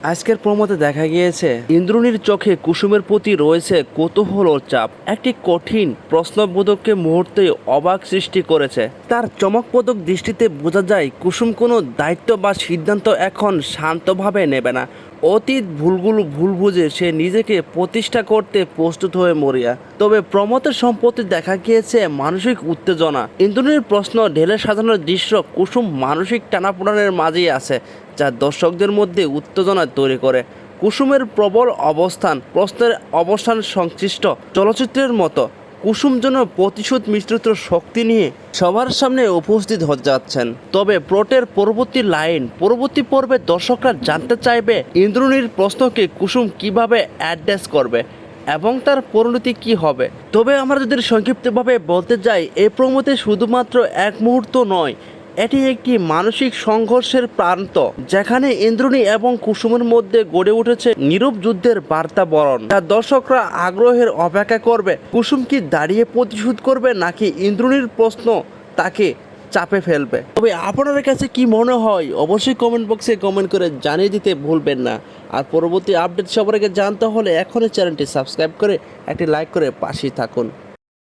আজকের প্রমোতে দেখা গিয়েছে ইন্দ্রনীর চোখে কুসুমের প্রতি রয়েছে কৌতূহল ও চাপ। একটি কঠিন প্রশ্নবোধককে মুহূর্তে অবাক সৃষ্টি করেছে। তার চমকপ্রদ দৃষ্টিতে বোঝা যায় কুসুম কোনো দায়িত্ব বা সিদ্ধান্ত এখন শান্তভাবে নেবে না। অতীত ভুলগুলো ভুল বুঝে সে নিজেকে প্রতিষ্ঠা করতে প্রস্তুত হয়ে মরিয়া। তবে প্রমোদের সম্পত্তি দেখা গিয়েছে মানসিক উত্তেজনা। ইন্দ্রনীর প্রশ্ন ঢেলে সাজানোর দৃশ্য কুসুম মানসিক টানাপোড়েনের মাঝেই আছে, যা দর্শকদের মধ্যে উত্তেজনা তৈরি করে। কুসুমের প্রবল অবস্থান প্রশ্নের অবস্থান সংশ্লিষ্ট চলচ্চিত্রের মতো কুসুম যেন প্রতিশোধ মিশ্রিত শক্তি নিয়ে সবার সামনে উপস্থিত হতে যাচ্ছেন। তবে প্লটের পরবর্তী লাইন পরবর্তী পর্বে দর্শকরা জানতে চাইবে ইন্দ্রনীর প্রশ্নকে কুসুম কিভাবে অ্যাড্রেস করবে এবং তার পরিণতি কি হবে। তবে আমরা যদি সংক্ষিপ্তভাবে বলতে যাই, এই প্রমোতে শুধুমাত্র এক মুহূর্ত নয়, এটি একটি মানসিক সংঘর্ষের প্রান্ত, যেখানে ইন্দ্রনী এবং কুসুমের মধ্যে গড়ে উঠেছে নীরব যুদ্ধের বার্তাবরণ, যা দর্শকরা আগ্রহের অপেক্ষা করবে। কুসুম কি দাঁড়িয়ে প্রতিশোধ করবে, নাকি ইন্দ্রনীর প্রশ্ন তাকে চাপে ফেলবে? তবে আপনাদের কাছে কি মনে হয় অবশ্যই কমেন্ট বক্সে কমেন্ট করে জানিয়ে দিতে ভুলবেন না। আর পরবর্তী আপডেট সবার আগে জানতে হলে এখনই চ্যানেলটি সাবস্ক্রাইব করে একটি লাইক করে পাশেই থাকুন।